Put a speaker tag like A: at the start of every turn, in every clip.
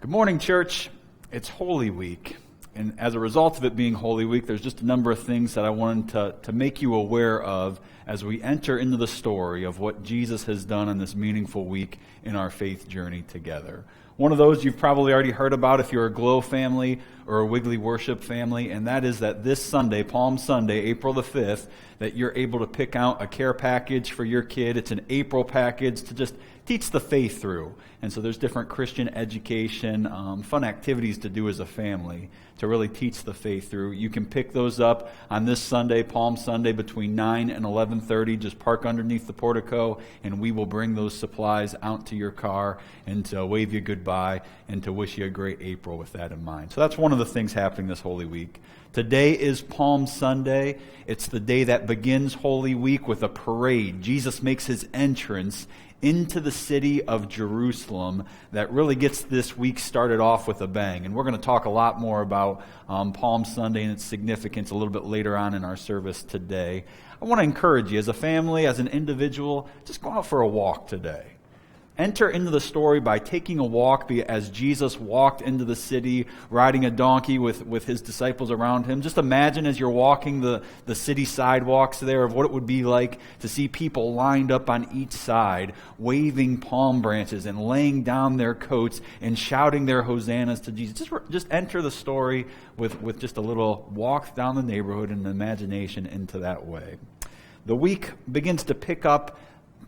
A: Good morning, church. It's Holy Week, and as a result of it being Holy Week, there's just a number of things that I wanted to make you aware of as we enter into the story of what Jesus has done on this meaningful week in our faith journey together. One of those you've probably already heard about if you're a Glow family or a Wiggly Worship family, and that is that this Sunday, Palm Sunday, April the 5th, that you're able to pick out a care package for your kid. It's an April package to just teach the faith through. And so there's different Christian education, fun activities to do as a family to really teach the faith through. You can pick those up on this Sunday, Palm Sunday, between 9 and 11:30. Just park underneath the portico, and we will bring those supplies out to your car and to wave you goodbye and to wish you a great April with that in mind. So that's one of the things happening this Holy Week. Today is Palm Sunday. It's the day that begins Holy Week with a parade. Jesus makes his entrance into the city of Jerusalem that really gets this week started off with a bang. And we're going to talk a lot more about Palm Sunday and its significance a little bit later on in our service today. I want to encourage you as a family, as an individual, just go out for a walk today. Enter into the story by taking a walk as Jesus walked into the city, riding a donkey with his disciples around him. Just imagine as you're walking the city sidewalks there of what it would be like to see people lined up on each side, waving palm branches and laying down their coats and shouting their hosannas to Jesus. Just enter the story with just a little walk down the neighborhood and imagination into that way. The week begins to pick up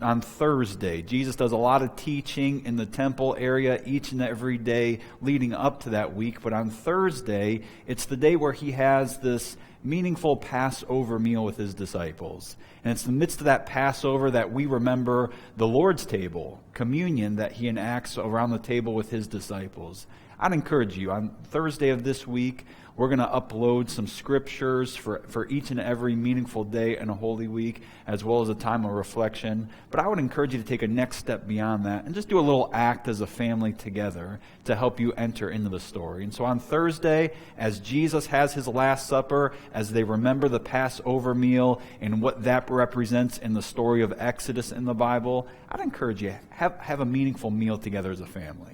A: on Thursday. Jesus does a lot of teaching in the temple area each and every day leading up to that week. But on Thursday, it's the day where he has this meaningful Passover meal with his disciples. And it's in the midst of that Passover that we remember the Lord's table, communion that he enacts around the table with his disciples. I'd encourage you, on Thursday of this week, we're going to upload some scriptures for each and every meaningful day in a Holy Week, as well as a time of reflection. But I would encourage you to take a next step beyond that and just do a little act as a family together to help you enter into the story. And so on Thursday, as Jesus has his Last Supper, as they remember the Passover meal and what that represents in the story of Exodus in the Bible, I'd encourage you, have a meaningful meal together as a family.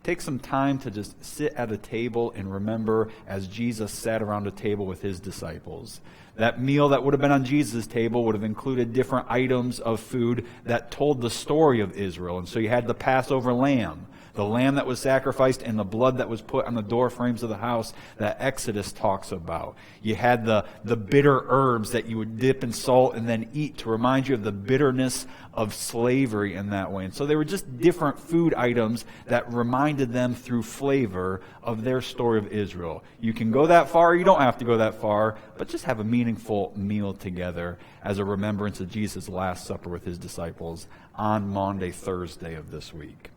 A: Take some time to just sit at a table and remember as Jesus sat around a table with his disciples. That meal that would have been on Jesus' table would have included different items of food that told the story of Israel. And so you had the Passover lamb, the lamb that was sacrificed and the blood that was put on the door frames of the house that Exodus talks about. You had the bitter herbs that you would dip in salt and then eat to remind you of the bitterness of slavery in that way. And so they were just different food items that reminded them through flavor of their story of Israel. You can go that far, you don't have to go that far, but just have a meaningful meal together as a remembrance of Jesus' Last Supper with his disciples on Maundy, Thursday of this week.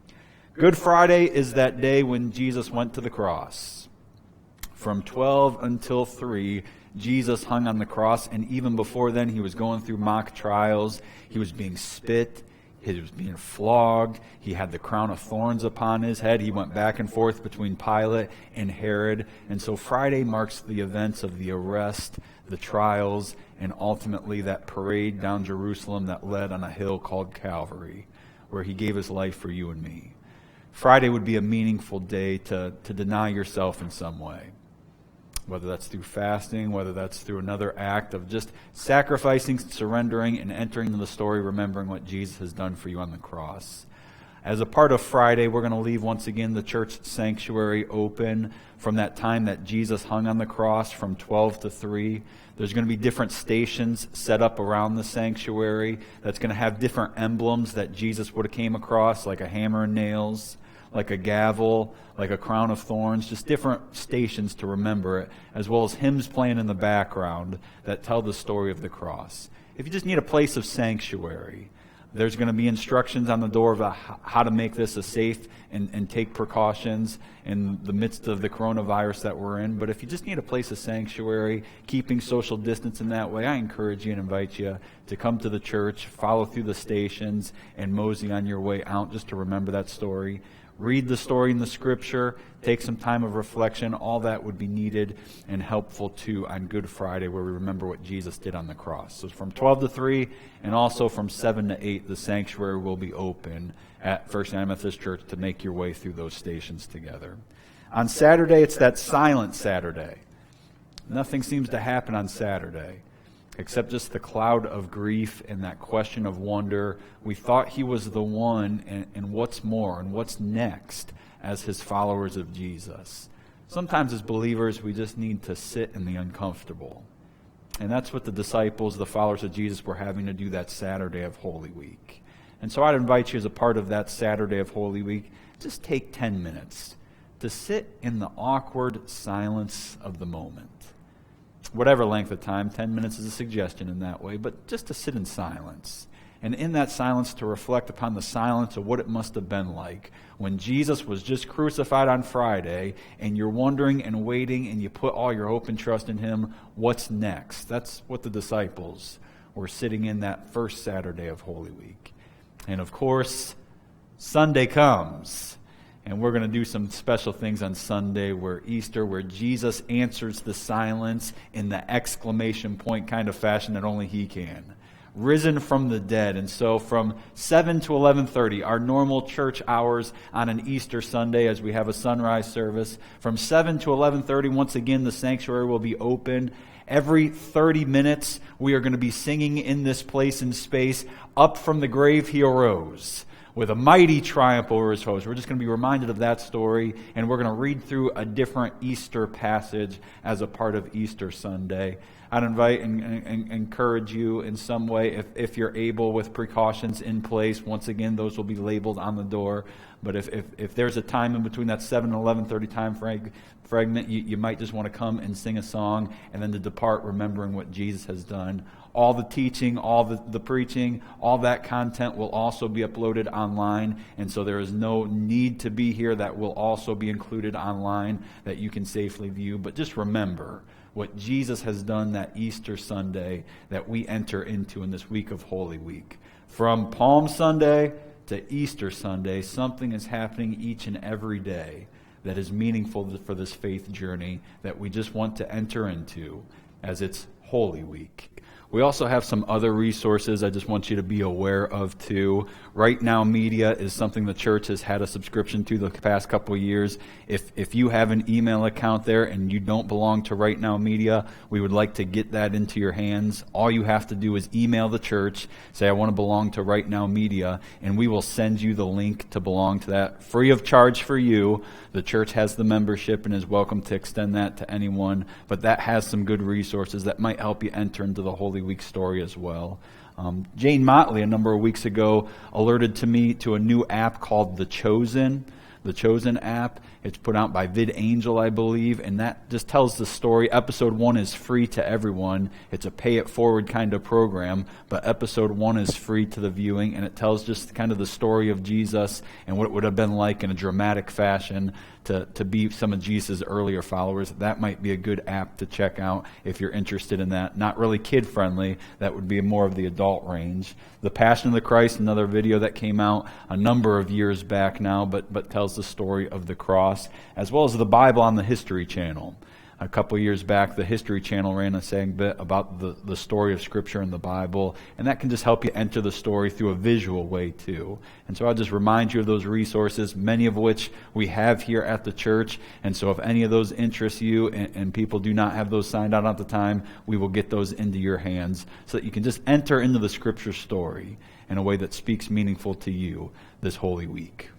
A: Good Friday is that day when Jesus went to the cross. From 12 until 3, Jesus hung on the cross, and even before then, he was going through mock trials. He was being spit. He was being flogged. He had the crown of thorns upon his head. He went back and forth between Pilate and Herod. And so Friday marks the events of the arrest, the trials, and ultimately that parade down Jerusalem that led on a hill called Calvary, where he gave his life for you and me. Friday would be a meaningful day to deny yourself in some way, whether that's through fasting, whether that's through another act of just sacrificing, surrendering, and entering into the story, remembering what Jesus has done for you on the cross. As a part of Friday, we're going to leave once again the church sanctuary open from that time that Jesus hung on the cross from 12 to 3. There's going to be different stations set up around the sanctuary that's going to have different emblems that Jesus would have came across, like a hammer and nails, like a gavel, like a crown of thorns, just different stations to remember it, as well as hymns playing in the background that tell the story of the cross. If you just need a place of sanctuary, there's going to be instructions on the door about how to make this a safe and take precautions in the midst of the coronavirus that we're in. But if you just need a place of sanctuary, keeping social distance in that way, I encourage you and invite you to come to the church, follow through the stations, and mosey on your way out just to remember that story. read the story in the Scripture, take some time of reflection. All that would be needed and helpful too on Good Friday, where we remember what Jesus did on the cross. So from 12 to 3 and also from 7 to 8, the sanctuary will be open at First United Methodist Church to make your way through those stations together. On Saturday, it's that silent Saturday. Nothing seems to happen on Saturday except just the cloud of grief and that question of wonder. We thought he was the one, and what's more, and what's next as his followers of Jesus. Sometimes as believers, we just need to sit in the uncomfortable. And that's what the disciples, the followers of Jesus, were having to do that Saturday of Holy Week. And so I'd invite you as a part of that Saturday of Holy Week, just take 10 minutes to sit in the awkward silence of the moment. Whatever length of time, 10 minutes is a suggestion in that way, but just to sit in silence. And in that silence to reflect upon the silence of what it must have been like when Jesus was just crucified on Friday and you're wondering and waiting and you put all your hope and trust in him. What's next? That's what the disciples were sitting in that first Saturday of Holy Week. And of course, Sunday comes. And we're going to do some special things on Sunday, where Easter, where Jesus answers the silence in the exclamation point kind of fashion that only he can. Risen from the dead. And so from 7 to 11:30, our normal church hours on an Easter Sunday as we have a sunrise service. From 7 to 11:30, once again, the sanctuary will be open. Every 30 minutes, we are going to be singing in this place and space, "Up from the grave he arose," with a mighty triumph over his foes. We're just going to be reminded of that story, and we're going to read through a different Easter passage as a part of Easter Sunday. I'd invite and encourage you in some way, if you're able, with precautions in place. Once again, those will be labeled on the door. But if there's a time in between that 7 and 11:30 time fragment, you might just want to come and sing a song and then to depart remembering what Jesus has done. All the teaching, all the preaching, all that content will also be uploaded online. And so there is no need to be here. That will also be included online that you can safely view. But just remember what Jesus has done that Easter Sunday that we enter into in this week of Holy Week. From Palm Sunday to Easter Sunday, something is happening each and every day that is meaningful for this faith journey that we just want to enter into as it's Holy Week. We also have some other resources I just want you to be aware of too. Right Now Media is something the church has had a subscription to the past couple of years. If you have an email account there and you don't belong to Right Now Media, we would like to get that into your hands. All you have to do is email the church, say I want to belong to Right Now Media, and we will send you the link to belong to that free of charge for you. The church has the membership and is welcome to extend that to anyone, but that has some good resources that might help you enter into the Holy Week story as well. Jane Motley, a number of weeks ago, alerted to me to a new app called The Chosen app. It's put out by VidAngel, I believe, and that just tells the story. Episode 1 is free to everyone. It's a pay-it-forward kind of program, but episode 1 is free to the viewing, and it tells just kind of the story of Jesus and what it would have been like in a dramatic fashion to be some of Jesus' earlier followers. That might be a good app to check out if you're interested in that. Not really kid-friendly. That would be more of the adult range. The Passion of the Christ, another video that came out a number of years back now, but tells the story of the cross, as well as the Bible on the History Channel. A couple years back, the History Channel ran a saying bit about the story of Scripture and the Bible, and that can just help you enter the story through a visual way too. And so I'll just remind you of those resources, many of which we have here at the church. And so if any of those interest you and people do not have those signed out at the time, we will get those into your hands so that you can just enter into the Scripture story in a way that speaks meaningful to you this Holy Week.